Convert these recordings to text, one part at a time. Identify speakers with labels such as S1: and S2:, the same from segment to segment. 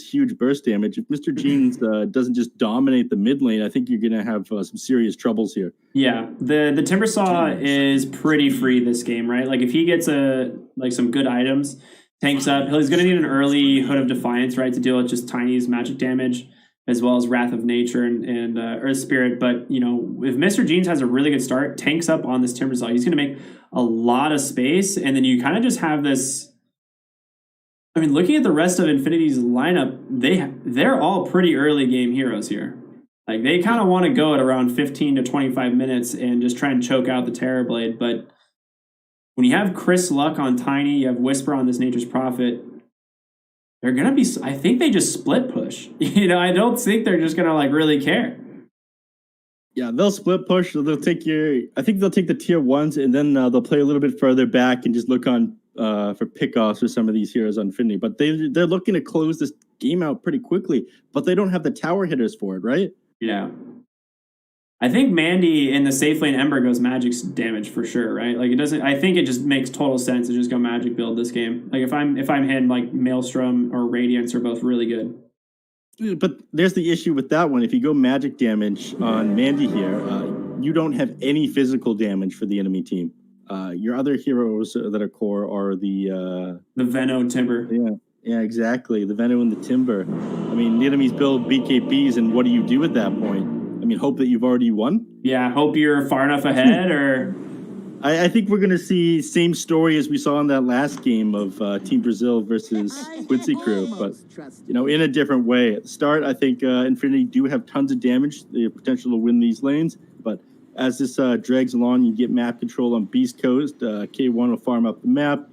S1: huge burst damage. If Mr. Jeans doesn't just dominate the mid lane, I think you're going to have some serious troubles here.
S2: Yeah, the Timbersaw is pretty free this game, right? Like if he gets some good items, tanks up, he's going to need an early Hood of Defiance, right, to deal with just Tiny's magic damage, as well as Wrath of Nature and Earth Spirit. But, you know, if Mr. Jeans has a really good start, tanks up on this Timbersaw, he's going to make a lot of space, and then you kind of just have this... I mean, looking at the rest of Infinity's lineup, they're all pretty early game heroes here. Like, they kind of want to go at around 15 to 25 minutes and just try and choke out the Terrorblade. But when you have Chris Luck on Tiny, you have Whisper on this Nature's Prophet, they're going to be... I think they just split push. You know, I don't think they're just going to, like, really care.
S1: Yeah, they'll split push. They'll take I think they'll take the tier 1s, and then they'll play a little bit further back and just look on for pickoffs for some of these heroes on Infinity. But they're looking to close this game out pretty quickly, but they don't have the tower hitters for it, right?
S2: Yeah. I think Mandy in the safe lane Ember goes magic's damage for sure, right? Like it doesn't... I think it just makes total sense to just go magic build this game. Like if I'm him, like Maelstrom or Radiance are both really good.
S1: But there's the issue with that one. If you go magic damage on Mandy here, you don't have any physical damage for the enemy team. Your other heroes that are core are the
S2: Veno and Timber.
S1: Yeah, exactly. The Veno and the Timber. I mean, the enemies build BKBs, and what do you do at that point? I mean, hope that you've already won?
S2: Yeah, hope you're far enough ahead, or...
S1: I think we're going to see same story as we saw in that last game of Team Brazil versus Quincy Crew, but, you know, in a different way. At the start, I think Infinity do have tons of damage, the potential to win these lanes, but as this drags along, you get map control on Beast Coast. K1 will farm up the map.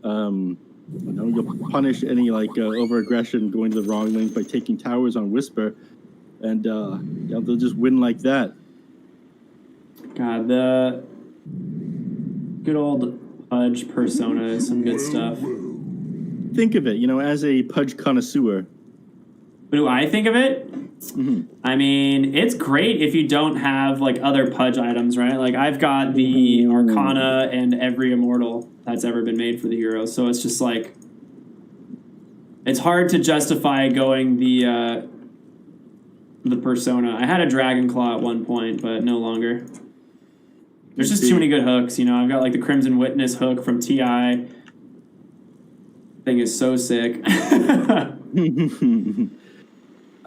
S1: You know, you'll punish any over-aggression going to the wrong lanes by taking towers on Whisper, and yeah, they'll just win like that.
S2: God, the good old Pudge persona is some good stuff.
S1: Think of it, you know, as a Pudge connoisseur.
S2: What do I think of it?
S1: Mm-hmm.
S2: I mean, it's great if you don't have like other Pudge items, right? Like I've got the Arcana and every Immortal that's ever been made for the heroes, so it's just like it's hard to justify going the persona. I had a Dragon Claw at one point, but no longer. There's just too many good hooks, you know. I've got like the Crimson Witness hook from TI. Thing is so sick.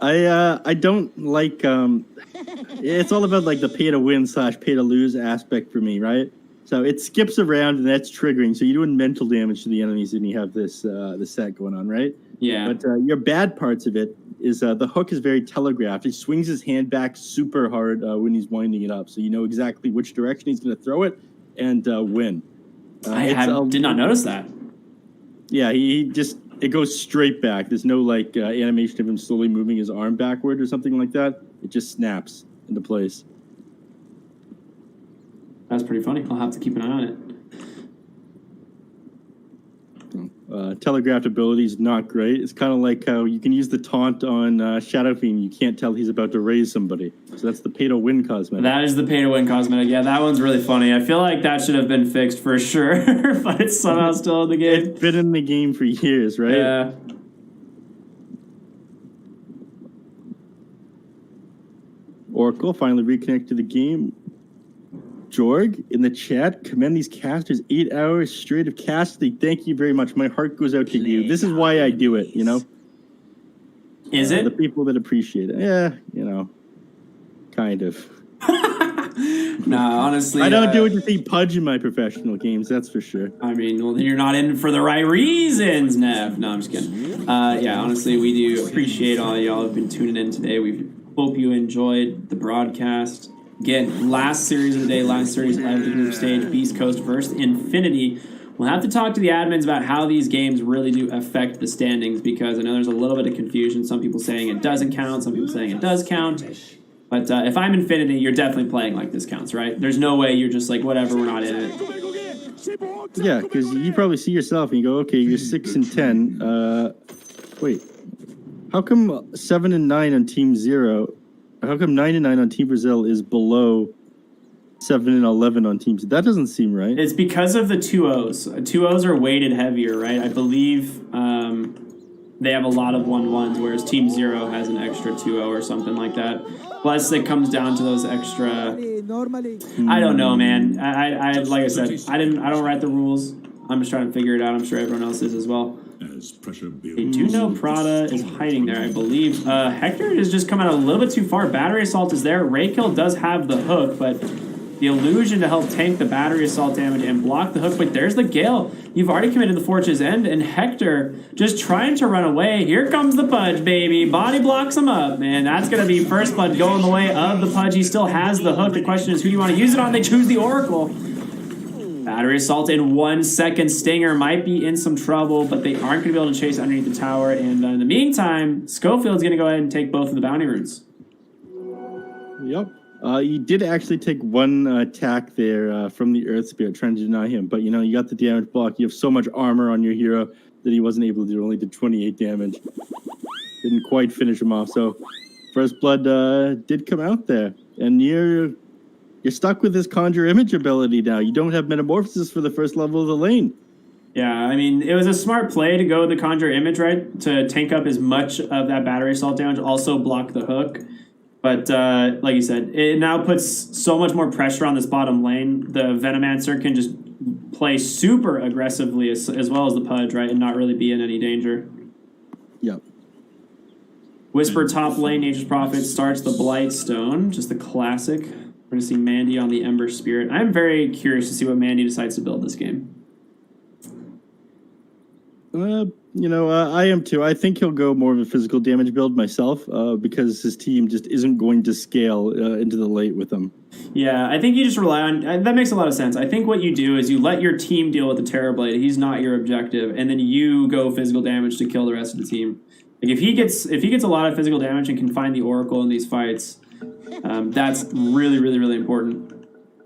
S1: I don't like it's all about like the pay to win / pay to lose aspect for me, right? So it skips around and that's triggering. So you're doing mental damage to the enemies and you have this set going on, right?
S2: Yeah.
S1: But your bad parts of it is the hook is very telegraphed. He swings his hand back super hard when he's winding it up, so you know exactly which direction he's going to throw it and win.
S2: I did not notice that.
S1: Yeah, it goes straight back. There's no like animation of him slowly moving his arm backward or something like that. It just snaps into place.
S2: That's pretty funny. I'll have to keep an eye on it.
S1: Telegraphed ability is not great. It's kind of like how you can use the taunt on Shadow Fiend. You can't tell he's about to raise somebody. So that's the pay-to-win cosmetic.
S2: That is the pay-to-win cosmetic. Yeah, that one's really funny. I feel like that should have been fixed for sure, but it's somehow still in the game.
S1: It's been in the game for years, right?
S2: Yeah.
S1: Oracle finally reconnect to the game. Jorg in the chat, commend these casters 8 hours straight of casting. Thank you very much. My heart goes out to you. This is why I do it, you know?
S2: Is it?
S1: The people that appreciate it. Yeah, you know, kind of.
S2: Nah, honestly.
S1: I don't do it to see Pudge in my professional games, that's for sure.
S2: I mean, well, you're not in for the right reasons, Nev. No, I'm just kidding. Yeah, honestly, we do appreciate all y'all who've been tuning in today. We hope you enjoyed the broadcast. Again, last series of the day, last series live group stage, Beast Coast versus Infinity. We'll have to talk to the admins about how these games really do affect the standings, because I know there's a little bit of confusion. Some people saying it doesn't count, some people saying it does count. But if I'm Infinity, you're definitely playing like this counts, right? There's no way you're just like, whatever, we're not in it.
S1: Yeah, because you probably see yourself and you go, okay, you're 6 and 10. Wait, how come 7 and 9 on Team 0? How come 9 and 9 on Team Brazil is below 7 and 11 on Team 0? That doesn't seem right.
S2: It's because of the 2-0s. 2-0s are weighted heavier, right? I believe they have a lot of 1-1s, whereas Team Zero has an extra 2-0 or something like that. Plus, it comes down to those extra. I don't know, man. I like I said, I don't write the rules. I'm just trying to figure it out. I'm sure everyone else is as well. They do know Prada is hiding there, I believe. Hector has just come out a little bit too far. Battery Assault is there. Raykill does have the hook, but the illusion to help tank the Battery Assault damage and block the hook. But there's the Gale. You've already committed the Forge's End, and Hector just trying to run away. Here comes the Pudge, baby. Body blocks him up, man. That's going to be first blood going the way of the Pudge. He still has the hook. The question is, who do you want to use it on? They choose the Oracle. Battery Assault in 1 second. Stinger might be in some trouble, but they aren't going to be able to chase underneath the tower. And in the meantime, Schofield's going to go ahead and take both of the bounty runes.
S1: Yep. You did actually take one attack there from the Earth Spirit, trying to deny him. But, you got the damage block. You have so much armor on your hero that he wasn't able to do. Only did 28 damage. Didn't quite finish him off. So, First Blood did come out there. And you're stuck with this Conjure Image ability now. You don't have Metamorphosis for the first level of the lane.
S2: Yeah, I mean, it was a smart play to go with the Conjure Image, right? To tank up as much of that Battery Assault damage, also block the hook. But like you said, it now puts so much more pressure on this bottom lane. The Venomancer can just play super aggressively as well as the Pudge, right? And not really be in any danger.
S1: Yep.
S2: Whisper top lane, Nature's Prophet starts the Blightstone, just the classic. We're going to see Mandy on the Ember Spirit. I'm very curious to see what Mandy decides to build this game.
S1: I am too. I think he'll go more of a physical damage build myself because his team just isn't going to scale into the late with him.
S2: Yeah, I think you just rely on... that makes a lot of sense. I think what you do is you let your team deal with the Terrorblade. He's not your objective. And then you go physical damage to kill the rest of the team. Like if he gets a lot of physical damage and can find the Oracle in these fights, that's really, really, really important.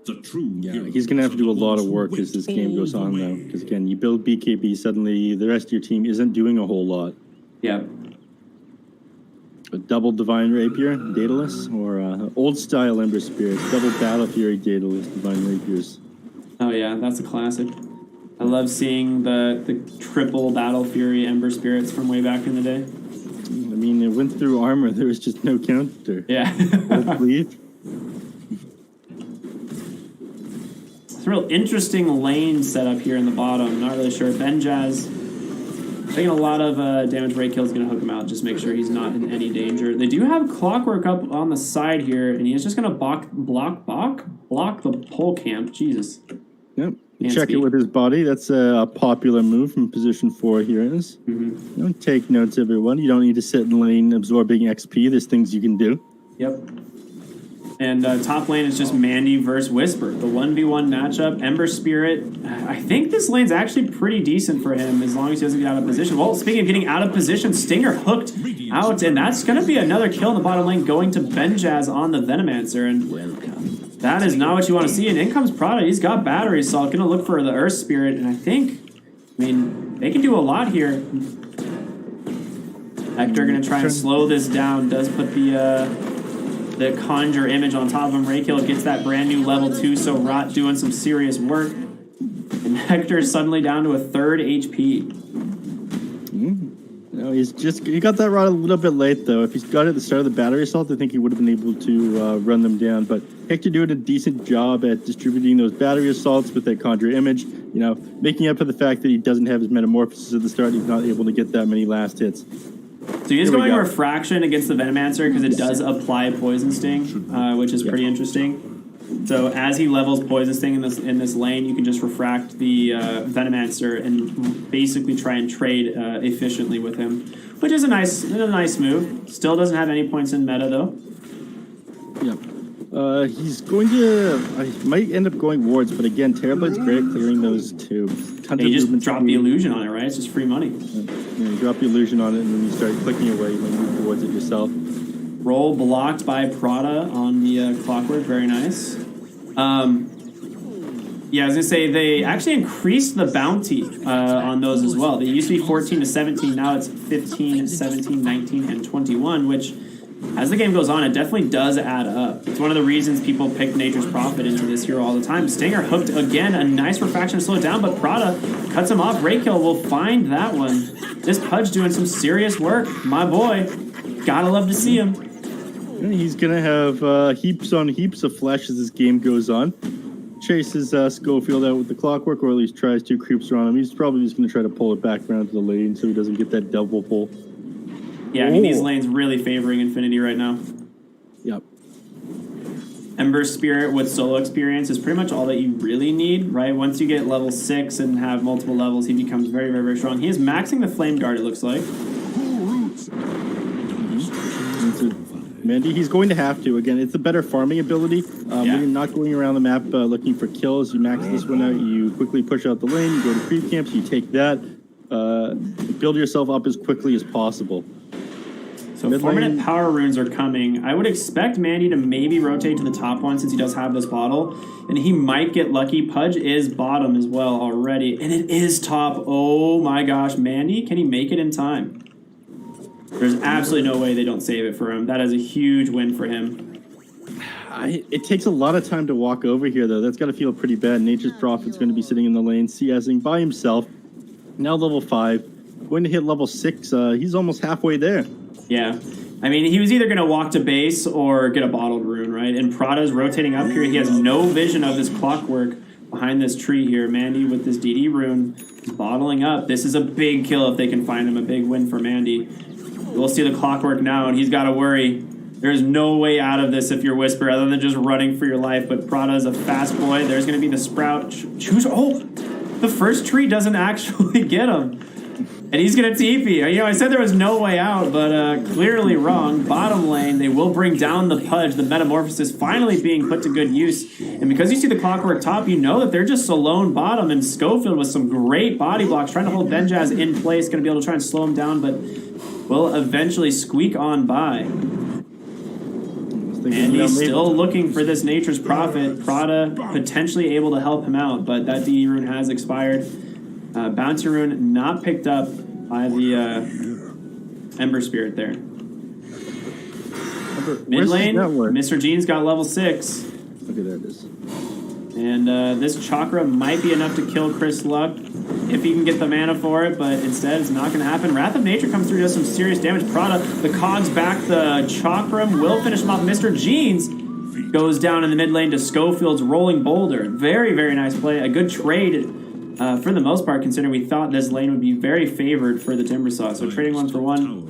S1: He's going to have to do a lot of work as this game goes on, though. Because, again, you build BKB, suddenly the rest of your team isn't doing a whole lot.
S2: Yeah.
S1: A double Divine Rapier, Daedalus, or old-style Ember Spirit, double Battle Fury, Daedalus, Divine Rapiers.
S2: Oh, yeah, that's a classic. I love seeing the triple Battle Fury Ember Spirits from way back in the day.
S1: I mean, it went through armor. There was just no counter.
S2: Yeah. It's a real interesting lane setup here in the bottom. Not really sure. Benjaz, I think a lot of damage Raykill is going to hook him out. Just make sure he's not in any danger. They do have Clockwork up on the side here, and he's just going to block the pole camp. Jesus.
S1: Yep. Check it with his body. That's a popular move from position 4 heroes. Don't take notes, everyone. You don't need to sit in lane absorbing XP. There's things you can do.
S2: Yep. And top lane is just Mandy versus Whisper. The 1v1 matchup. Ember Spirit. I think this lane's actually pretty decent for him as long as he doesn't get out of position. Well, speaking of getting out of position, Stinger hooked out. And that's going to be another kill in the bottom lane going to Benjaz on the Venomancer. And that is not what you want to see. And in comes Prada. He's got Battery Assault. Going to look for the Earth Spirit. And I mean, they can do a lot here. Hector going to try and slow this down. Does put the Conjure Image on top of him. Raykill gets that brand new level 2, so Rot doing some serious work. And Hector's suddenly down to a 3rd HP.
S1: No, he got that Rot a little bit late, though. If he's got it at the start of the Battery Assault, I think he would have been able to run them down. But Hector doing a decent job at distributing those Battery Assaults with that Conjure Image. Making up for the fact that he doesn't have his Metamorphosis at the start, he's not able to get that many last hits.
S2: So he is going Refraction against the Venomancer because it does apply Poison Sting, which is pretty interesting. So as he levels Poison Sting in this lane, you can just refract the Venomancer and basically try and trade efficiently with him, which is a nice move. Still doesn't have any points in meta though.
S1: Yep. He's going to... might end up going wards, but again, Terrorblade's great at clearing those tubes.
S2: You just drop the illusion on it, right? It's just free money.
S1: You drop the illusion on it, and then you start clicking away. You might move towards it yourself.
S2: Roll blocked by Prada on the Clockwork. Very nice. Yeah, I was going to say, they actually increased the bounty on those as well. They used to be 14 to 17. Now it's 15, 17, 19, and 21, which... as the game goes on, it definitely does add up. It's one of the reasons people pick Nature's Prophet into this hero all the time. Stinger hooked again, a nice refraction to slow it down, but Prada cuts him off. Raykill will find that one. this Pudge doing some serious work. My boy. Gotta love to see him.
S1: He's going to have heaps on heaps of flesh as this game goes on. Chases Schofield out with the clockwork, or at least tries to, creeps around him. He's probably just going to try to pull it back around to the lane so he doesn't get that double pull.
S2: Yeah, I mean, these lanes really favoring Infinity right now.
S1: Yep.
S2: Ember Spirit with solo experience is pretty much all that you really need, right? Once you get level 6 and have multiple levels, he becomes very, very, very strong. He is maxing the Flame Guard, it looks like.
S1: Mandy, he's going to have to. Again, it's a better farming ability. When you're not going around the map looking for kills, you max this one out, you quickly push out the lane, you go to creep camps, you take that, build yourself up as quickly as possible.
S2: So 4-minute power runes are coming. I would expect Mandy to maybe rotate to the top one since he does have this bottle. And he might get lucky. Pudge is bottom as well already. And it is top. Oh my gosh. Mandy, can he make it in time? There's absolutely no way they don't save it for him. That is a huge win for him.
S1: It takes a lot of time to walk over here, though. That's got to feel pretty bad. Nature's Prophet's going to be sitting in the lane, CSing by himself. Now level 5. Going to hit level 6. He's almost halfway there.
S2: Yeah. I mean, he was either going to walk to base or get a bottled rune, right? And Prada's rotating up here. He has no vision of this clockwork behind this tree here. Mandy with this DD rune is bottling up. This is a big kill if they can find him. A big win for Mandy. We'll see the clockwork now, and he's got to worry. There's no way out of this if you're Whisper other than just running for your life. But Prada is a fast boy. There's going to be the Sprout. Choose. Oh, the first tree doesn't actually get him. And he's going to TP. You know, I said there was no way out, but clearly wrong. Bottom lane, they will bring down the Pudge. The Metamorphosis finally being put to good use. And because you see the clockwork top, you know that they're just alone bottom. And Schofield with some great body blocks, trying to hold Benjaz in place, going to be able to try and slow him down, but will eventually squeak on by. And he's still looking for this Nature's Prophet. Prada potentially able to help him out, but that DE rune has expired. Bounty rune not picked up by the Ember Spirit there. Mid lane, Mr. Jean's got level 6.
S1: Okay, there it is.
S2: And this Chakra might be enough to kill Chris Luck if he can get the mana for it, but instead it's not going to happen. Wrath of Nature comes through, does some serious damage. Prada, the cogs back, the Chakram will finish him off. Mr. Jeans goes down in the mid lane to Schofield's Rolling Boulder. Very, very nice play. A good trade for the most part, considering we thought this lane would be very favored for the Timbersaw. So trading 1 for 1,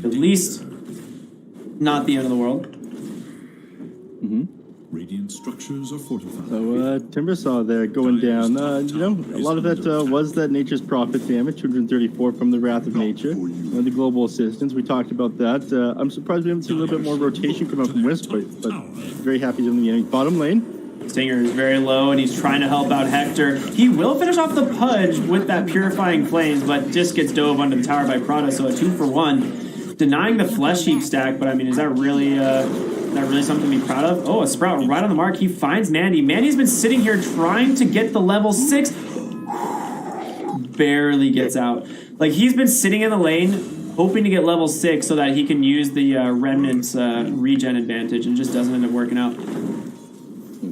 S2: at least not the end of the world.
S3: Radiant structures are fortified.
S1: So Timbersaw there going down. You know, a lot of that was that Nature's Prophet damage, 234 from the Wrath of Nature. The global assistance, we talked about that. I'm surprised we haven't seen a little bit more rotation come out from Whisper, but very happy in the end. Bottom lane.
S2: Stinger is very low, and he's trying to help out Hector. He will finish off the Pudge with that Purifying Flames, but just gets dove onto the tower by Prada, so a 2 for 1. Denying the Flesh Heap stack, but I mean, is that really something to be proud of? Oh, a Sprout right on the mark. He finds Mandy. Mandy's been sitting here trying to get the level 6. Barely gets out. Like, he's been sitting in the lane hoping to get level 6 so that he can use the Remnant's regen advantage, and just doesn't end up working out.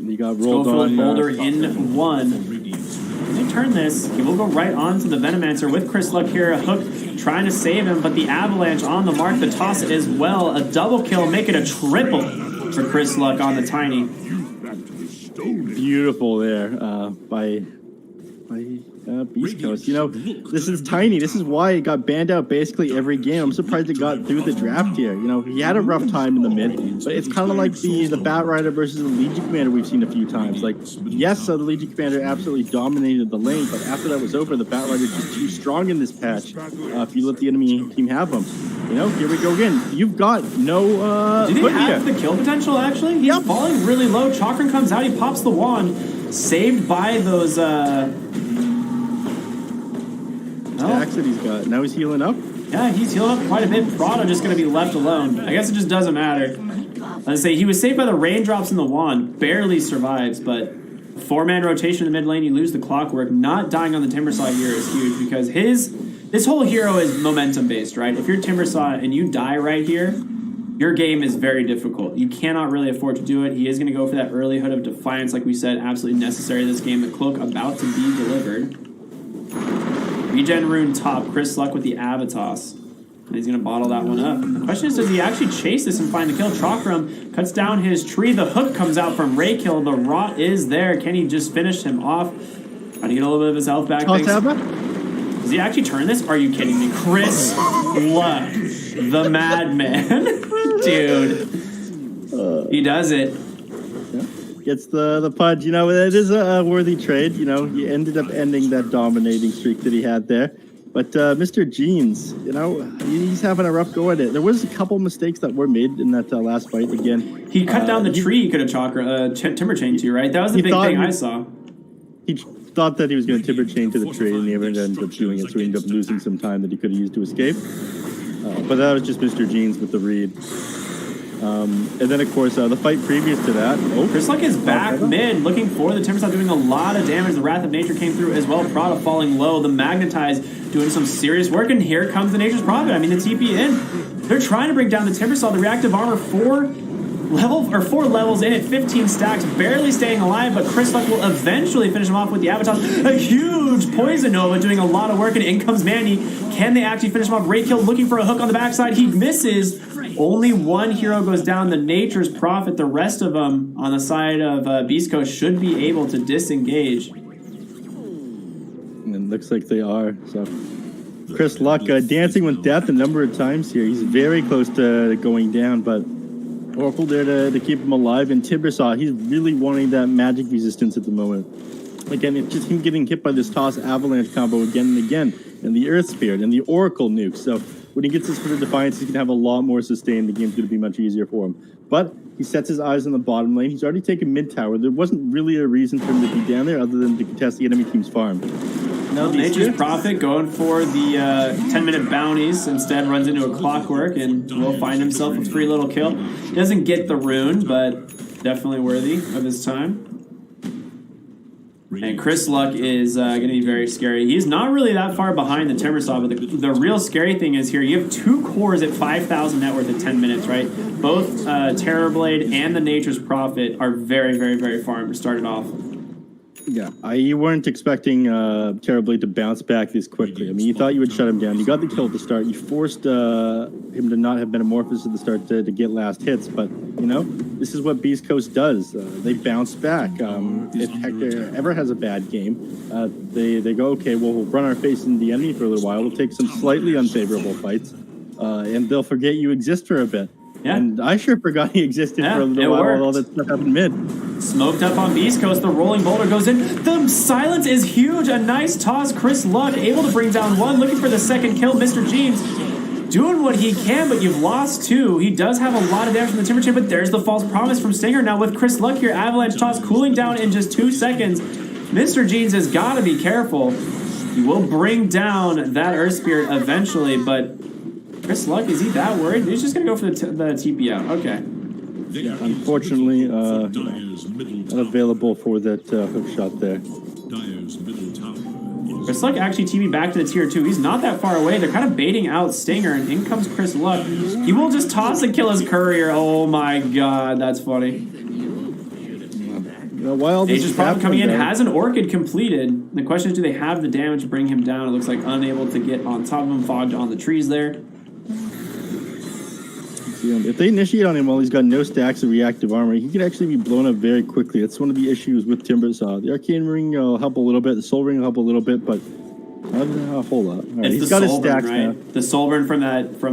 S1: He got rolled on.
S2: Boulder in 1. They turn this. He will go right on to the Venomancer with Chris Luck here. A hook trying to save him, but the Avalanche on the mark. The toss as well. A double kill, make it a triple for Chris Luck on the Tiny.
S1: Beautiful there by Beast Coast. You know, this is Tiny. This is why it got banned out basically every game. I'm surprised it got through the draft here. You know, he had a rough time in the mid, but it's kind of like the Bat Rider versus the Legion Commander we've seen a few times. Like, yes, the Legion Commander absolutely dominated the lane, but after that was over, the Bat Rider just too strong in this patch. If you let the enemy team have them. You know, here we go again. You've got no
S2: Did he have the kill potential, actually? He's falling really low. Chakran comes out, he pops the wand. Saved by those
S1: attacks that he's got. Now he's healing up.
S2: Yeah, he's healing up quite a bit. Prada just going to be left alone. I guess it just doesn't matter. Let's say he was saved by the raindrops in the wand. Barely survives, but 4-man rotation in the mid lane, you lose the clockwork. Not dying on the Timbersaw here is huge because this whole hero is momentum based, right? If you're Timbersaw and you die right here, your game is very difficult. You cannot really afford to do it. He is going to go for that early Hood of Defiance, like we said, absolutely necessary this game. The cloak about to be delivered. Regen rune top. Chris Luck with the Avatos. And he's going to bottle that one up. The question is, does he actually chase this and find the kill? Chakram cuts down his tree. The hook comes out from Raykill. The rot is there. Can he just finish him off? Trying to get a little bit of his health back. Does he actually turn this? Are you kidding me? Chris Luck, the madman. Dude. He does it.
S1: Gets the punch. You know, it is a worthy trade. You know, he ended up ending that dominating streak that he had there. But Mr. Jeans, you know, he's having a rough go at it. There was a couple mistakes that were made in that last fight again.
S2: He cut down the tree he could have timber chained to, right? That was the big thing I saw.
S1: He thought that he was going to timber chain to the tree, and he ended up doing it, so he ended up losing some time that he could have used to escape. But that was just Mr. Jeans with the read. And then, of course, the fight previous to that.
S2: Chris Luck is back mid, looking for the Timbersaw, doing a lot of damage. The Wrath of Nature came through as well. Prada falling low. The Magnetize doing some serious work. And here comes the Nature's Prophet. I mean, the TP in. They're trying to bring down the Timbersaw. The reactive armor, 4 levels in at 15 stacks, barely staying alive. But Chris Luck will eventually finish him off with the Avatar. A huge Poison Nova doing a lot of work. And in comes Mandy. Can they actually finish him off? Raykill looking for a hook on the backside. He misses. Only one hero goes down, the Nature's Prophet. The rest of them on the side of BeastCoast should be able to disengage.
S1: And it looks like they are. So Chris Luck dancing with death a number of times here. He's very close to going down, but Oracle there to keep him alive. And Timbersaw, he's really wanting that magic resistance at the moment. Again, it's just him getting hit by this Toss Avalanche combo again and again. And the Earth Spirit and the Oracle nuke. So when he gets his Foot of Defiance, he's going to have a lot more sustain. The game's going to be much easier for him. But he sets his eyes on the bottom lane. He's already taken mid tower. There wasn't really a reason for him to be down there other than to contest the enemy team's farm.
S2: No, Nature's Prophet going for the 10-minute bounties. Instead runs into a Clockwork and will find himself a free little kill. He doesn't get the rune, but definitely worthy of his time. And Chris Luck is going to be very scary. He's not really that far behind the Timbersaw, but the real scary thing is here, you have 2 cores at 5,000 net worth at 10 minutes, right? Both Terrorblade and the Nature's Prophet are very, very, very farm to start it off.
S1: Yeah, you weren't expecting Terrorblade to bounce back this quickly. I mean, you thought you would shut him down. You got the kill at the start. You forced him to not have Metamorphosis at the start to get last hits. But, you know, this is what BeastCoast does. They bounce back. If Hector ever has a bad game, they go, okay, well, we'll run our face into the enemy for a little while. We'll take some slightly unfavorable fights, and they'll forget you exist for a bit. Yeah. And I sure forgot he existed for a little while while all that stuff happened mid.
S2: Smoked up on BeastCoast. The rolling boulder goes in. The silence is huge. A nice toss. Chris Luck able to bring down 1. Looking for the second kill. Mr. Jeans doing what he can, but you've lost 2. He does have a lot of damage from the Timber Chain, but there's the false promise from Stinger. Now with Chris Luck here, Avalanche toss cooling down in just 2 seconds. Mr. Jeans has got to be careful. He will bring down that Earth Spirit eventually, but Chris Luck, is he that worried? He's just going to go for the TP out. Okay.
S1: Yeah, unfortunately, not available for that hook shot there.
S2: Chris Luck actually TP'd back to the tier 2. He's not that far away. They're kind of baiting out Stinger, and in comes Chris Luck. He will just toss and kill his courier. Oh my god, that's funny.
S1: While
S2: Nature's Prophet coming in has an Orchid completed. The question is, do they have the damage to bring him down? It looks like unable to get on top of him, fogged on the trees there.
S1: If they initiate on him while he's got no stacks of reactive armor, he could actually be blown up very quickly. That's one of the issues with Timbersaw. The Arcane Ring will help a little bit, the Soul Ring will help a little bit, but not a whole lot. Right, he's got his stacks now.
S2: The Soul Burn from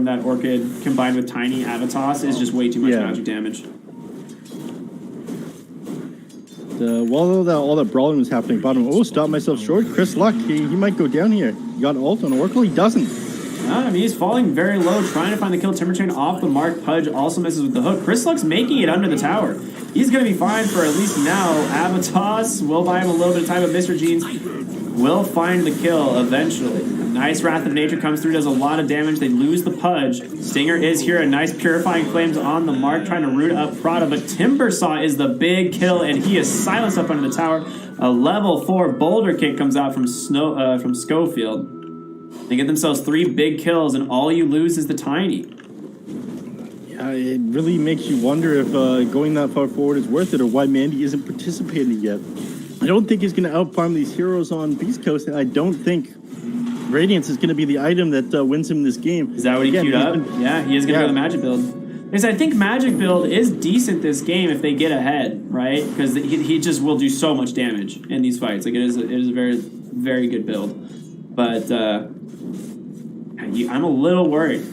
S2: that Orchid combined with Tiny Avatos is just way too much magic damage.
S1: While all that brawling was happening, bottom, stop myself short. Chris Luck, he might go down here. He got ult on Oracle, he doesn't.
S2: I mean, he's falling very low, trying to find the kill. Timber Chain off the mark. Pudge also misses with the hook. Chris Luck's making it under the tower. He's going to be fine for at least now. Avatos will buy him a little bit of time, but Mr. Jeans will find the kill eventually. A nice Wrath of Nature comes through, does a lot of damage. They lose the Pudge. Stinger is here. A nice Purifying Flames on the mark, trying to root up Prada, but Timbersaw is the big kill, and he is silenced up under the tower. A level 4 Boulder Kick comes out from Schofield. They get themselves 3 big kills, and all you lose is the Tiny.
S1: Yeah, it really makes you wonder if going that far forward is worth it, or why Mandy isn't participating yet. I don't think he's going to outfarm these heroes on BeastCoast, and I don't think Radiance is going to be the item that wins him this game.
S2: Is that what he queued up? Yeah, he is going to go the Magic build. Because I think Magic build is decent this game if they get ahead, right? Because he just will do so much damage in these fights. Like it is a very, very good build. But I'm a little worried.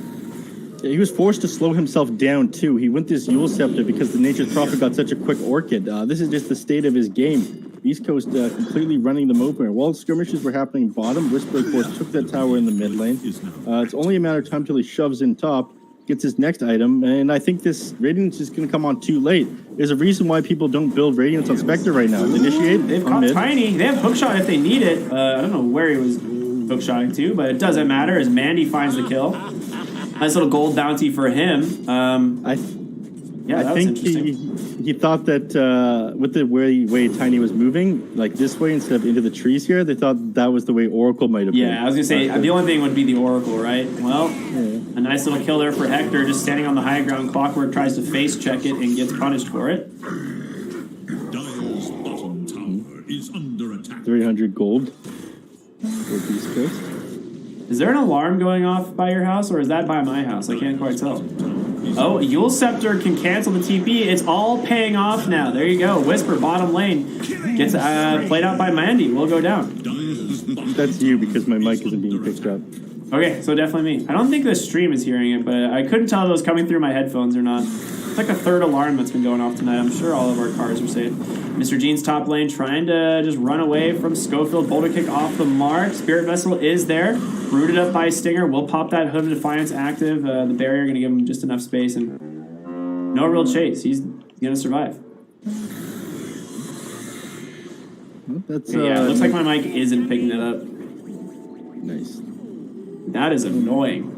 S1: Yeah, he was forced to slow himself down too. He went this Yule Scepter because the Nature's Prophet got such a quick Orchid. This is just the state of his game. East Coast completely running them over. While skirmishes were happening bottom, Whisper, of course, took that tower in the mid lane. It's only a matter of time till he shoves in top, gets his next item, and I think this Radiance is going to come on too late. There's a reason why people don't build Radiance on Spectre right now. They initiate.
S2: They've caught Tiny. They have hookshot if they need it. I don't know where he was hookshotting to, but it doesn't matter as Mandy finds the kill. Nice little gold bounty for him.
S1: I think he thought that with the way Tiny was moving, like this way instead of into the trees here, they thought that was the way Oracle might have been.
S2: Yeah, I was going to say, the only thing would be the Oracle, right? Well, a nice little kill there for Hector, just standing on the high ground. Clockwork tries to face check it and gets punished for it.
S3: Dire's bottom tower is under attack.
S1: 300 gold for BeastCoast.
S2: Is there an alarm going off by your house, or is that by my house? I can't quite tell. Oh, Yule Scepter can cancel the TP. It's all paying off now. There you go. Whisper, bottom lane. Gets played out by Mandy. We'll go down.
S1: That's you because my mic isn't being picked up.
S2: Okay, so definitely me. I don't think the stream is hearing it, but I couldn't tell if it was coming through my headphones or not. It's like a third alarm that's been going off tonight. I'm sure all of our cars are safe. Mr. Jean's top lane trying to just run away from Schofield. Boulder kick off the mark. Spirit Vessel is there. Rooted up by Stinger. We'll pop that Hood of Defiance active. The barrier going to give him just enough space. And no real chase. He's going to survive.
S1: That's,
S2: yeah, it looks like my mic isn't picking it up.
S1: Nice.
S2: That is annoying.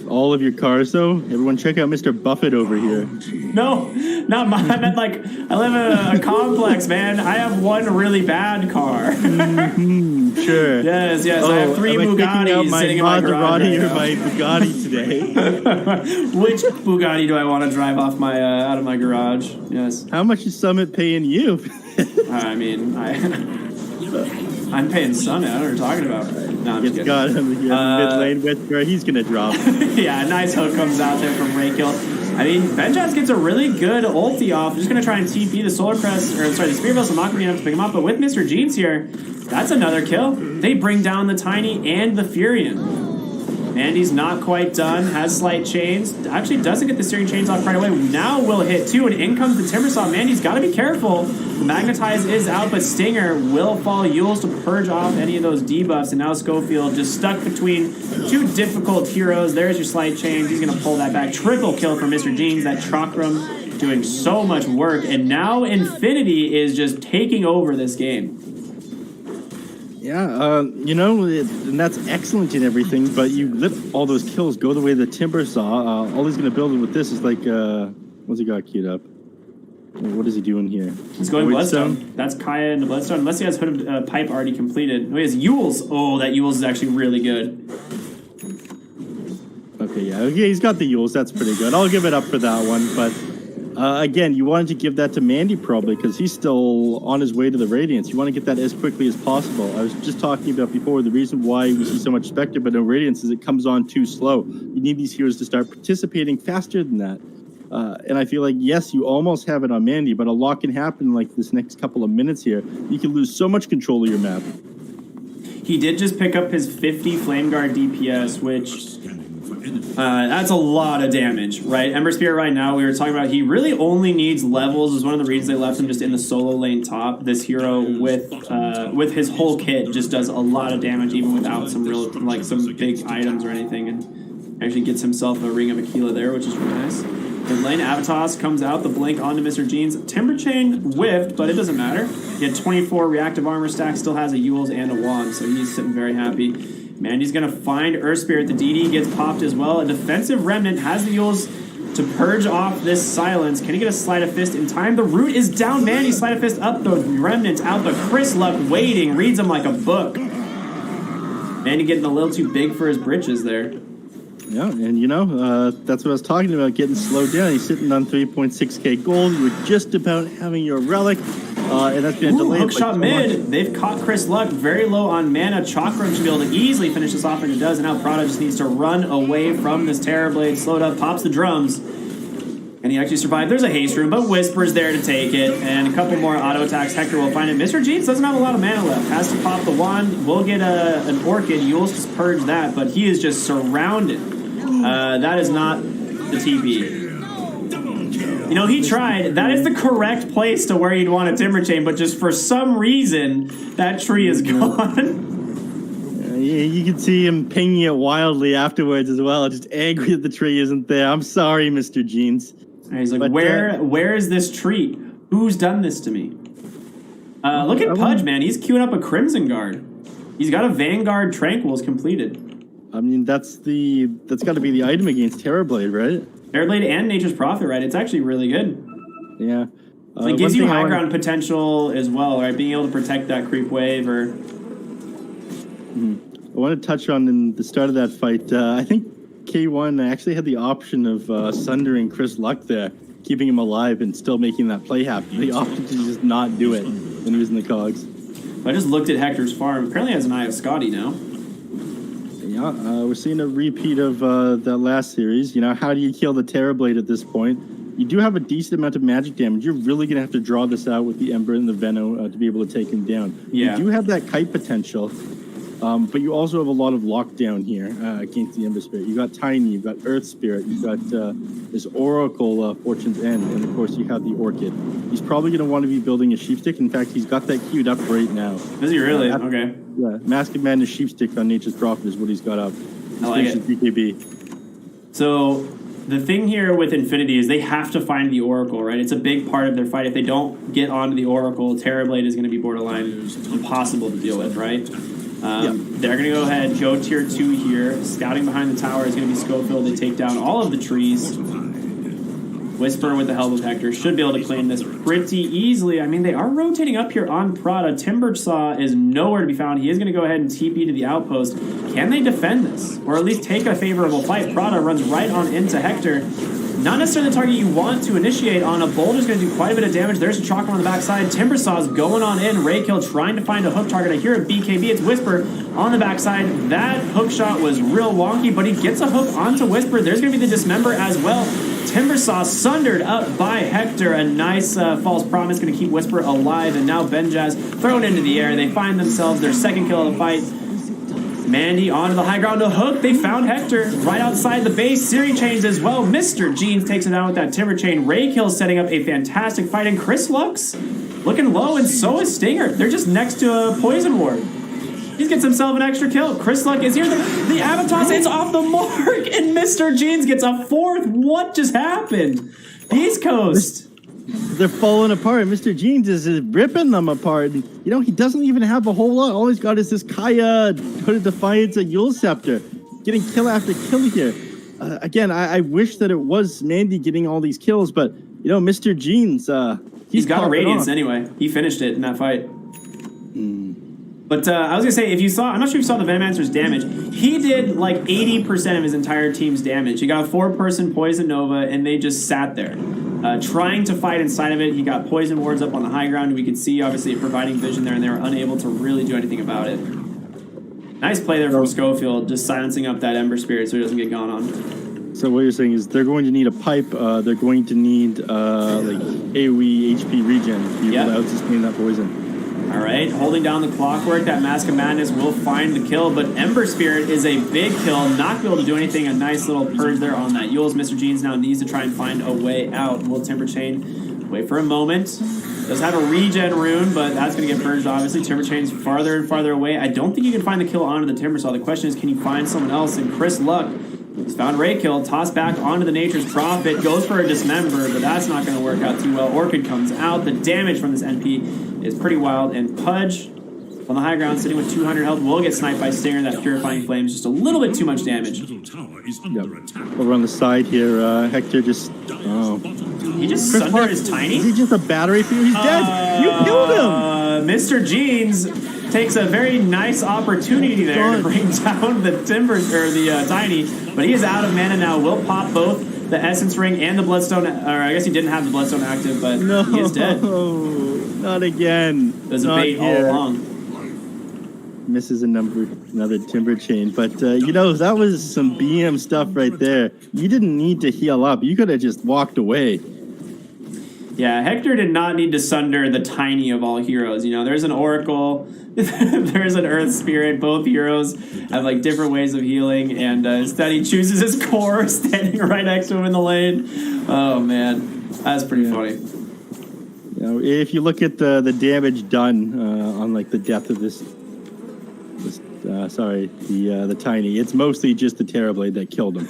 S1: All of your cars, though. Everyone, check out Mr. Buffett over here.
S2: No, not mine. I meant like I live in a complex, man. I have one really bad car.
S1: Sure.
S2: Yes. I have three Bugattis sitting in my garage.
S1: Maserati or my Bugatti today.
S2: Which Bugatti do I want to drive off my out of my garage? Yes.
S1: How much is Summit paying you?
S2: I mean, I'm paying Summit. I don't know what you're talking about. No, I'm just kidding.
S1: Got him here mid lane with where he's gonna drop.
S2: Yeah, a nice hook comes out there from Raykill. I mean, Vengeance gets a really good ulti off. Just gonna try and TP the Solar Crest, or sorry, the Spirit Vessel not gonna be enough to pick him up. But with Mr. Jeans here, that's another kill. They bring down the Tiny and the Furion. Mandy's not quite done, has slight chains. Actually doesn't get the steering chains off right away. Now will hit two, and in comes the Timbersaw. Mandy's got to be careful. The Magnetize is out, but Stinger will follow Yules to purge off any of those debuffs, and now Schofield just stuck between two difficult heroes. There's your slight chains. He's going to pull that back. Triple kill for Mr. Jeans. That Chakram doing so much work, and now Infinity is just taking over this game.
S1: Yeah, you know, and that's excellent and everything, but you let all those kills go the way the Timbersaw. All he's going to build with this is like, what's he got queued up? What is he doing here?
S2: He's going Bloodstone. That's Kaya into Bloodstone, unless he has Hood of Pipe already completed. No, he has Yules. Oh, that Yules is actually really good.
S1: Okay, yeah, he's got the Yules. That's pretty good. I'll give it up for that one, but again, you wanted to give that to Mandy probably because he's still on his way to the Radiance. You want to get that as quickly as possible. I was just talking about before, the reason why we see so much Spectre but no Radiance is it comes on too slow. You need these heroes to start participating faster than that. And I feel like, yes, you almost have it on Mandy, but a lot can happen like this next couple of minutes here. You can lose so much control of your map.
S2: He did just pick up his 50 Flame Guard DPS, which that's a lot of damage, right? Ember Spirit right now, we were talking about, he really only needs levels. Is one of the reasons they left him just in the solo lane top. This hero with his whole kit just does a lot of damage even without some real, like some big items or anything, and actually gets himself a Ring of Aquila there, which is really nice. Mid lane, Avatos comes out, the blink onto Mr. Jeans. Timber Chain whiffed, but it doesn't matter. He had 24 reactive armor stacks, still has a Yules and a wand, so he's sitting very happy. Mandy's going to find Earth Spirit. The DD gets popped as well. A defensive Remnant has the Yules to purge off this silence. Can he get a Sleight of Fist in time? The Root is down. Mandy Sleight of Fist up. The Remnant's out, but Chris Luck waiting. Reads him like a book. Mandy getting a little too big for his britches there.
S1: Yeah, and you know, that's what I was talking about, getting slowed down. He's sitting on 3.6k gold. You were just about having your relic. And that's been delayed.
S2: Hook shot mid. They've caught Chris Luck very low on mana. Chakram should be able to easily finish this off, and it does. And now Prada just needs to run away from this Terrorblade. Slowed up, pops the drums. And he actually survived. There's a haste room, but Whisper's there to take it. And a couple more auto attacks. Hector will find it. Mr. Jeans doesn't have a lot of mana left. Has to pop the wand. We'll get an Orchid. Yule's just purge that, but he is just surrounded. That is not the TP. You know, he tried. That is the correct place to where you'd want a Timber Chain, but just for some reason, that tree is gone.
S1: You can see him pinging it wildly afterwards as well, just angry that the tree isn't there. I'm sorry, Mr. Jeans.
S2: And he's like, where is this tree? Who's done this to me? Look at Pudge, man. He's queuing up a Crimson Guard. He's got a Vanguard Tranquils completed.
S1: I mean, that's got to be the item against Terrorblade, right?
S2: Terrorblade and Nature's Prophet, right? It's actually really good.
S1: Yeah.
S2: It gives you high ground potential as well, right? Being able to protect that creep wave or...
S1: I want to touch on in the start of that fight. I think K1 actually had the option of sundering Chris Luck there, keeping him alive and still making that play happen. The option to just not do it when he was in the cogs.
S2: I just looked at Hector's farm. Apparently has an Eye of Scotty now.
S1: Yeah, we're seeing a repeat of that last series. You know, how do you kill the Terrorblade at this point? You do have a decent amount of magic damage. You're really going to have to draw this out with the Ember and the Veno to be able to take him down.
S2: Yeah.
S1: You do have that kite potential, but you also have a lot of lockdown here against the Ember Spirit. You got Tiny, you've got Earth Spirit, you've got this Oracle Fortune's End, and of course you have the Orchid. He's probably going to want to be building a Sheepstick. In fact, he's got that queued up right now.
S2: Is he really? Okay.
S1: Yeah, Mask of Madness Sheepstick on Nature's Prophet is what he's got up.
S2: I like it.
S1: BKB.
S2: So the thing here with Infinity is they have to find the Oracle, right? It's a big part of their fight. If they don't get onto the Oracle, Terrorblade is going to be borderline impossible to deal with, right? They're going to go ahead, go tier 2 here. Scouting behind the tower is going to be Schofield. They take down all of the trees. Whisper with the help of Hector should be able to claim this pretty easily. I mean, they are rotating up here on Prada. Timbersaw is nowhere to be found. He is going to go ahead and TP to the outpost. Can they defend this? Or at least take a favorable fight? Prada runs right on into Hector. Not necessarily the target you want to initiate on. A Boulder's going to do quite a bit of damage. There's a Chakra on the backside. Timbersaw's going on in. Raykill trying to find a hook target. I hear a BKB. It's Whisper on the backside. That hook shot was real wonky, but he gets a hook onto Whisper. There's going to be the Dismember as well. Timbersaw sundered up by Hector. A nice false promise going to keep Whisper alive. And now Benjaz thrown into the air. They find themselves their second kill of the fight. Mandy onto the high ground to hook. They found Hector right outside the base. Siri chains as well. Mr. Jeans takes it down with that Timber Chain. Raykill setting up a fantastic fight. And Chris Lux looking low, and so is Stinger. They're just next to a Poison Ward. He gets himself an extra kill. Chris Luck is here. The Avatar is off the mark, and Mr. Jeans gets a fourth. What just happened? Beast Coast.
S1: They're falling apart. Mr. Jeans is ripping them apart. You know, he doesn't even have a whole lot. All he's got is this Kaya, Hood of Defiance, a Yule Scepter. Getting kill after kill here. Again, I wish that it was Mandy getting all these kills, but, you know, Mr. Jeans,
S2: he's got a Radiance anyway. He finished it in that fight. But I was going to say, if you saw, I'm not sure if you saw the Venomancer's damage. He did like 80% of his entire team's damage. He got a 4-person Poison Nova, and they just sat there. Trying to fight inside of it. He got Poison Wards up on the high ground. We could see, obviously, providing vision there, and they were unable to really do anything about it. Nice play there from Schofield, just silencing up that Ember Spirit so he doesn't get gone on.
S1: So what you're saying is they're going to need a pipe. They're going to need like AoE HP regen to be able to out-sustain that poison.
S2: All right, holding down the clockwork. That Mask of Madness will find the kill, but Ember Spirit is a big kill. Not be able to do anything. A nice little purge there on that Yules. Mr. Jeans now needs to try and find a way out. Will Timber Chain wait for a moment. Does have a regen rune, but that's going to get purged, obviously. Timber Chain's farther and farther away. I don't think you can find the kill onto the Timbersaw. The question is, can you find someone else? And Chris Luck, he's found Raykill, tossed back onto the Nature's Prophet, goes for a Dismember, but that's not going to work out too well. Orchid comes out. The damage from this NP is pretty wild, and Pudge on the high ground, sitting with 200 health, will get sniped by Stinger. That Purifying Flames, just a little bit too much damage.
S1: Over on the side here, Hector just...
S2: He just sundered his Tiny?
S1: Is he just a battery for you? He's dead! You killed him!
S2: Mr. Jeans takes a very nice opportunity there to bring down the Timbers, or the Tiny, but he is out of mana now. Will pop both. the Essence Ring and the Bloodstone, or I guess he didn't have the Bloodstone active, but he is dead.
S1: No, not again.
S2: There's a
S1: Not
S2: bait all
S1: here.
S2: along.
S1: Misses another Timber Chain, but you know, that was some BM stuff right there. You didn't need to heal up. You could have just walked away.
S2: Yeah, Hector did not need to sunder the tiny of all heroes. You know, there's an Oracle, there's an Earth Spirit. Both heroes have like different ways of healing, and instead he chooses his core standing right next to him in the lane. Oh man, that's pretty funny.
S1: You know, if you look at the damage done on like the depth of this the tiny, it's mostly just the Terrorblade that killed him.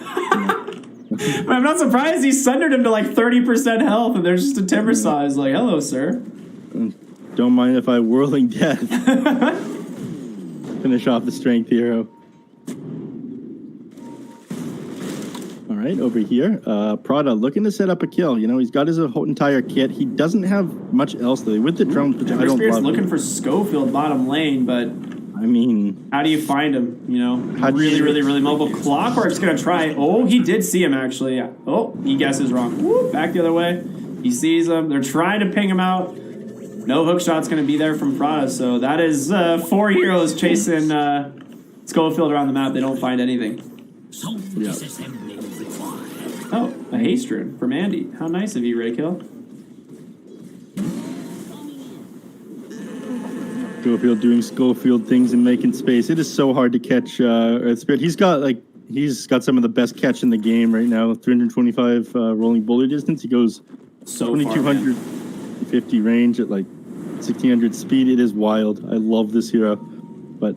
S2: I'm not surprised he sundered him to like 30% health, and there's just a Timber Saw. He's like, hello, sir.
S1: Don't mind if I Whirling Death. Finish off the strength hero. All right, over here, Prada looking to set up a kill. You know, he's got his whole entire kit. He doesn't have much else though. With the drones, which I don't love.
S2: Looking for Schofield bottom lane, but
S1: I mean,
S2: how do you find him? You know, really mobile. Clockwork's gonna try. Oh, he did see him actually. Oh, he guesses wrong. Woo, back the other way. He sees him. They're trying to ping him out. No hook shot's gonna be there from Prada. So that is 4 heroes chasing Schofield around the map. They don't find anything.
S1: Yeah.
S2: Oh, a haste rune from Andy. How nice of you, Raykill.
S1: Schofield doing Schofield things and making space. It is so hard to catch Earth Spirit. He's got some of the best catch in the game right now. 325 rolling bullet distance. He goes
S2: So
S1: 2250 range at like 1600 speed. It is wild. I love this hero. But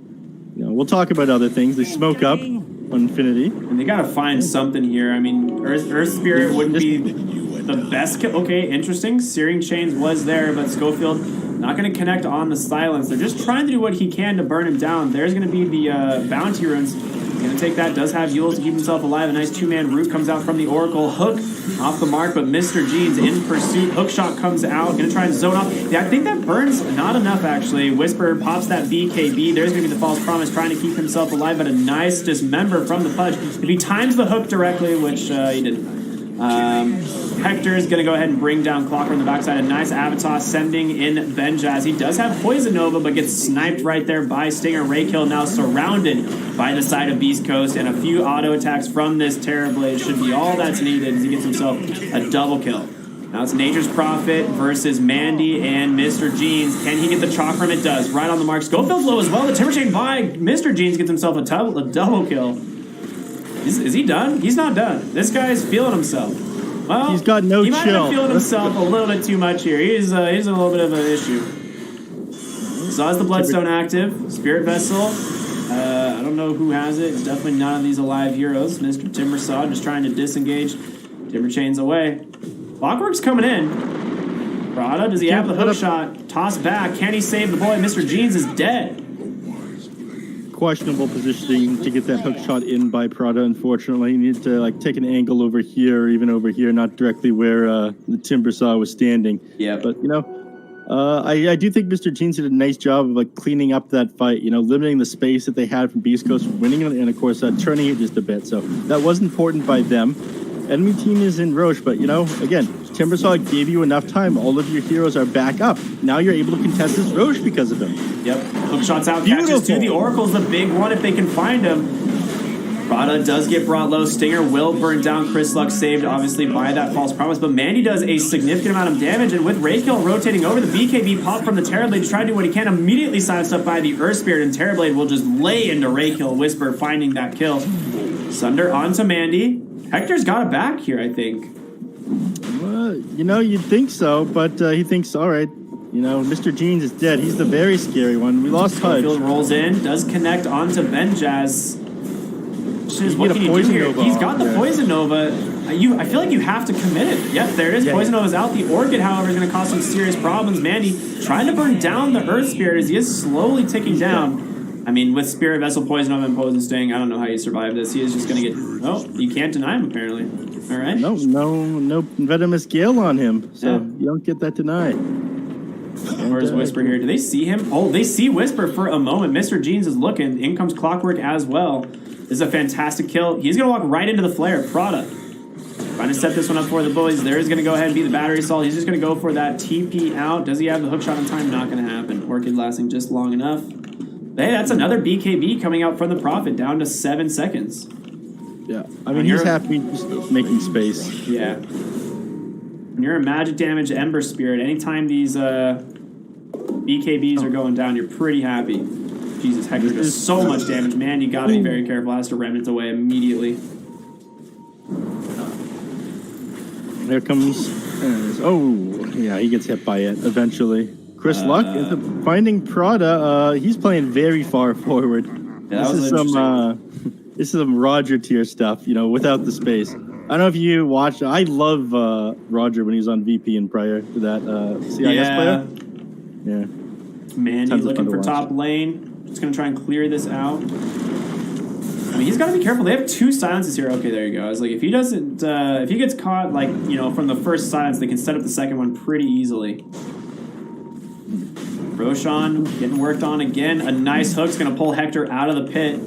S1: you know, we'll talk about other things. They smoke up on Infinity.
S2: And they gotta find something here. I mean, Earth Spirit wouldn't be the best kill. Okay, interesting. Searing Chains was there, but Schofield not going to connect on the silence. They're just trying to do what he can to burn him down. There's going to be the bounty runes. He's going to take that. Does have Yules to keep himself alive. A nice 2-man root comes out from the Oracle. Hook off the mark, but Mr. Jeans in pursuit. Hook shot comes out. Going to try and zone off. Yeah, I think that burns not enough, actually. Whisper pops that BKB. There's going to be the false promise, trying to keep himself alive, but a nice dismember from the Pudge. If he times the hook directly, which he didn't. Hector is going to go ahead and bring down Clocker on the backside. A nice Avatar sending in Benjaz. He does have Poison Nova, but gets sniped right there by Stinger. Raykill now surrounded by the side of Beast Coast, and a few auto attacks from this Terrorblade should be all that's needed as he gets himself a double kill. Now it's Nature's Prophet versus Mandy and Mr. Jeans. Can he get the Chakram? It does. Right on the mark. Schofield's low as well. The Timber Chain by Mr. Jeans gets himself a double kill. Is he done? He's not done. This guy's feeling himself. Well,
S1: he's got no chill.
S2: He might have been feeling himself a little bit too much here. He's a little bit of an issue. So as the Bloodstone active, Spirit Vessel. I don't know who has it. It's definitely none of these alive heroes. Mr. Timbersaw just trying to disengage. Timber Chain's away. Clockwork's coming in. Prada, does he have the hook shot? Toss back. Can he save the boy? Mr. Jeans is dead.
S1: Questionable positioning to get that hook shot in by Prada, unfortunately. You need to like take an angle over here or even over here, not directly where the Timbersaw was standing.
S2: Yeah.
S1: But, you know, I do think Mr. Jeans did a nice job of like cleaning up that fight, you know, limiting the space that they had from Beast Coast, winning it, and of course turning it just a bit. So that was important by them. Enemy team is in Roche, but, you know, again, Timbersaw gave you enough time. All of your heroes are back up. Now you're able to contest this Roche because of him. Yep.
S2: Hook shots out. Catches two. The Oracle's the big one if they can find him. Prada does get brought low. Stinger will burn down. Chris Luck saved, obviously, by that false promise. But Mandy does a significant amount of damage. And with Raykill rotating over, the BKB pop from the Terrorblade to try to do what he can. Immediately silenced up by the Earth Spirit. And Terrorblade will just lay into Raykill. Whisper finding that kill. Sunder onto Mandy. Hector's got it back here, I think.
S1: You know, you'd think so, but he thinks, all right, you know, Mr. Jeans is dead. He's the very scary one. We lost Pudge.
S2: Rolls in, does connect onto Benjaz. What can you do here? He's got the Poison Nova. I feel like you have to commit it. Yep, there it is. Poison Nova's out. The Orchid, however, is going to cause some serious problems. Mandy trying to burn down the Earth Spirit as he is slowly ticking down. I mean, with Spirit Vessel, Poison Nova, and Poison Sting, I don't know how you survive this. He is just going to get... Oh, you can't deny him, apparently. All right.
S1: No Venomous Gale on him, so you don't get that denied.
S2: Where's Whisper here? Do they see him? Oh, they see Whisper for a moment. Mr. Jeans is looking. In comes Clockwork as well. This is a fantastic kill. He's going to walk right into the flare. Prada. Trying to set this one up for the boys. There is going to go ahead and be the battery assault. He's just going to go for that TP out. Does he have the hook shot on time? Not going to happen. Orchid lasting just long enough. Hey, that's another BKB coming out from the Prophet, down to 7 seconds.
S1: Yeah, I mean, he's happy just making space.
S2: Yeah. When you're a magic damage Ember Spirit, anytime these BKBs are going down, you're pretty happy. Jesus, Hector does so much damage. Man, you got to be very careful. Has to remnant away immediately.
S1: There comes... oh, yeah, he gets hit by it eventually. Chris Luck is finding Prada. He's playing very far forward.
S2: Yeah,
S1: This is some Roger tier stuff, you know, without the space. I don't know if you watched. I love Roger when he was on VP and prior to that CIS player. Yeah.
S2: Mandy looking for top lane. Just going to try and clear this out. I mean, he's got to be careful. They have 2 silences here. Okay, there you go. I was like, if he doesn't, if he gets caught, like, you know, from the first silence, they can set up the second one pretty easily. Roshan getting worked on again. A nice hook's going to pull Hector out of the pit.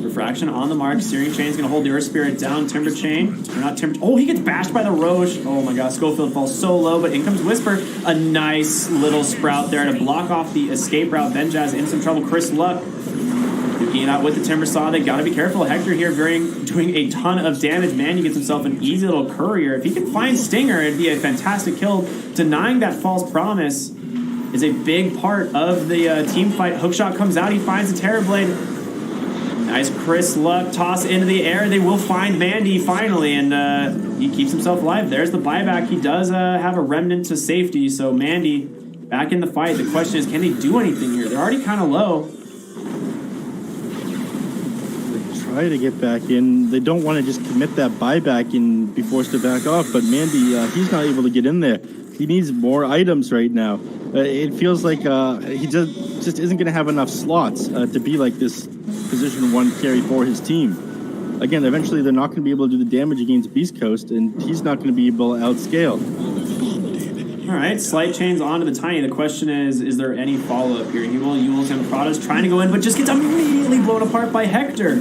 S2: Refraction on the mark. Searing Chain's going to hold the Earth Spirit down. Timber Chain. Or not Timber. Oh, he gets bashed by the Roche. Oh my god. Schofield falls so low, but in comes Whisper. A nice little sprout there to block off the escape route. Benjaz in some trouble. Chris Luck duking it out with the Timber Saw. They got to be careful. Hector here doing a ton of damage. Man, he gets himself an easy little courier. If he can find Stinger, it'd be a fantastic kill. Denying that false promise is a big part of the team fight. Hookshot comes out. He finds the Terrorblade. Nice Chris Luck toss into the air. They will find Mandy finally, and he keeps himself alive. There's the buyback. He does have a remnant to safety, so Mandy back in the fight. The question is, can they do anything here? They're already kind of low.
S1: They try to get back in. They don't want to just commit that buyback and be forced to back off, but Mandy, he's not able to get in there. He needs more items right now. It feels like he just isn't going to have enough slots to be like this position 1 carry for his team. Again, eventually they're not going to be able to do the damage against Beast Coast, and he's not going to be able to outscale.
S2: All right, slight chains onto the Tiny. The question is there any follow-up here? He will use him. Prada's trying to go in, but just gets immediately blown apart by Hector.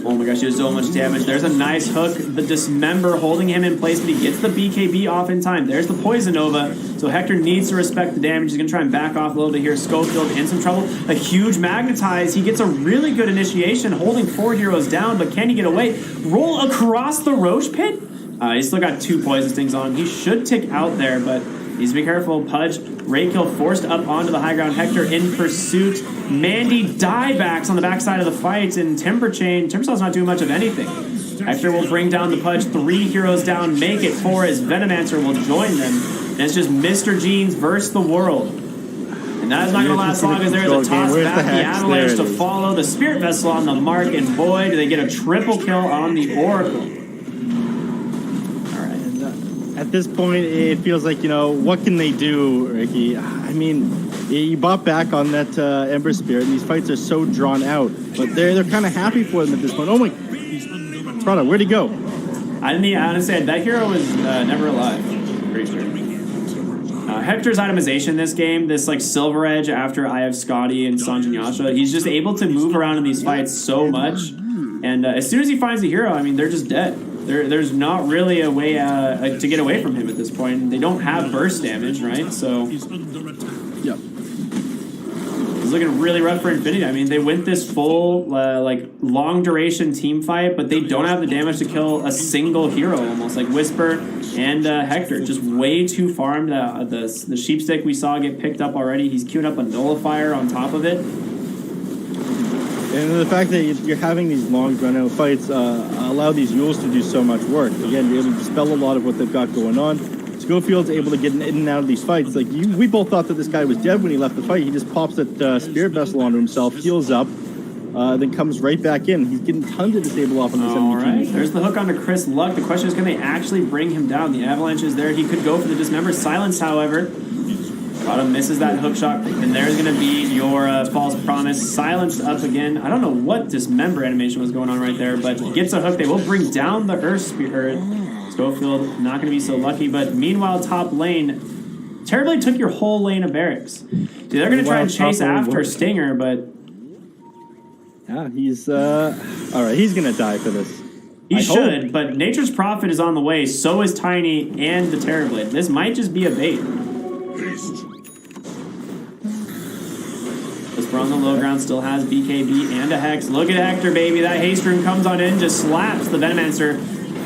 S2: Oh my gosh, he does so much damage. There's a nice hook. The Dismember holding him in place, but he gets the BKB off in time. There's the Poison Nova. So Hector needs to respect the damage. He's going to try and back off a little bit here. Schofield in some trouble. A huge Magnetize. He gets a really good initiation, holding 4 heroes down, but can he get away? Roll across the Roche pit? He's still got 2 Poison Stings on him. He should tick out there, but needs to be careful. Pudge, Raykill forced up onto the high ground. Hector in pursuit. Mandy diebacks on the backside of the fight, and Timber Saw's not doing much of anything. Hector will bring down the Pudge. 3 heroes down, make it 4 as Venomancer will join them. And it's just Mr. Jeans versus the world. And that is not going to last long as there's a toss back. The Avalanche to follow. The Spirit Vessel on the mark, and boy, do they get a triple kill on the Oracle.
S1: At this point, it feels like, you know, what can they do, Ricky? I mean, you bought back on that Ember Spirit, and these fights are so drawn out. But they're kind of happy for them at this point. Oh my... Prada, where'd he go?
S2: I didn't honestly, that hero was never alive. Pretty sure. Hector's itemization in this game, this like Silver Edge after I have Scotty and Sanjin Yasha, he's just able to move around in these fights so much. And as soon as he finds a hero, I mean, they're just dead. There's not really a way to get away from him at this point. They don't have burst damage, right? So
S1: yep.
S2: It's looking really rough for Infinity. I mean, they went this full like long duration team fight, but they don't have the damage to kill a single hero almost. Like Whisper and Hector, just way too farmed. The Sheepstick we saw get picked up already. He's queuing up a Nullifier on top of it.
S1: And the fact that you're having these long drawn-out fights allow these Yules to do so much work. Again, you're able to dispel a lot of what they've got going on. Schofield's able to get in and out of these fights. Like we both thought that this guy was dead when he left the fight. He just pops that Spirit Vessel onto himself, heals up, then comes right back in. He's getting tons of disable off on this MVP.
S2: All right, there's the hook onto Chris Luck. The question is, can they actually bring him down? The Avalanche is there. He could go for the Dismember. Silence, however. Bottom misses that hook shot, and there's going to be your false promise. Silenced up again. I don't know what Dismember animation was going on right there, but gets a hook. They will bring down the Earth Spirit. Schofield not going to be so lucky, but meanwhile, top lane terribly took your whole lane of barracks. Dude, they're going to try and chase after Stinger, but
S1: yeah, he's all right. He's going to die for this.
S2: He
S1: I
S2: should,
S1: hope.
S2: but Nature's Prophet is on the way. So is Tiny and the Terrorblade. This might just be a bait. Whisper on the low ground still has BKB and a Hex. Look at Hector, baby. That haste rune comes on in, just slaps the Venomancer,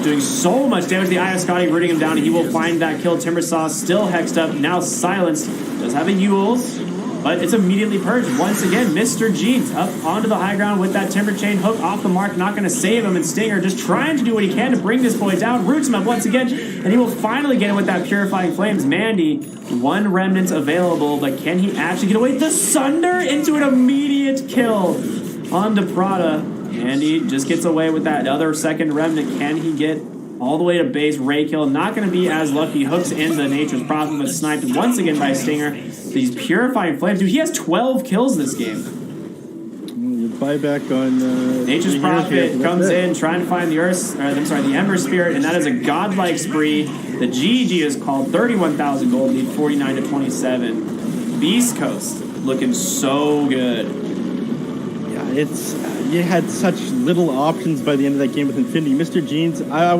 S2: doing so much damage. The Eye of Scotty rooting him down. He will find that kill. Timbersaw still hexed up, now silenced. Does have a Yule's, but it's immediately purged. Once again, Mr. Jeans up onto the high ground with that Timber Chain hook off the mark. Not going to save him, and Stinger just trying to do what he can to bring this boy down. Roots him up once again, and he will finally get it with that Purifying Flames. Mandy, one remnant available, but can he actually get away? The Sunder into an immediate kill onto Prada. Mandy just gets away with that other second remnant. Can he get all the way to base? Ray kill, not going to be as lucky. Hooks into Nature's Prophet, but sniped once again by Stinger. These Purifying Flames, dude, he has 12 kills this game.
S1: Buyback on
S2: Nature's Prophet comes in trying to find the the Ember Spirit, and that is a godlike spree. The GG is called 31,000 gold lead, 49 to 27. Beast Coast looking so good.
S1: Yeah, it's you had such little options by the end of that game with Infinity. Mr. Jeans, I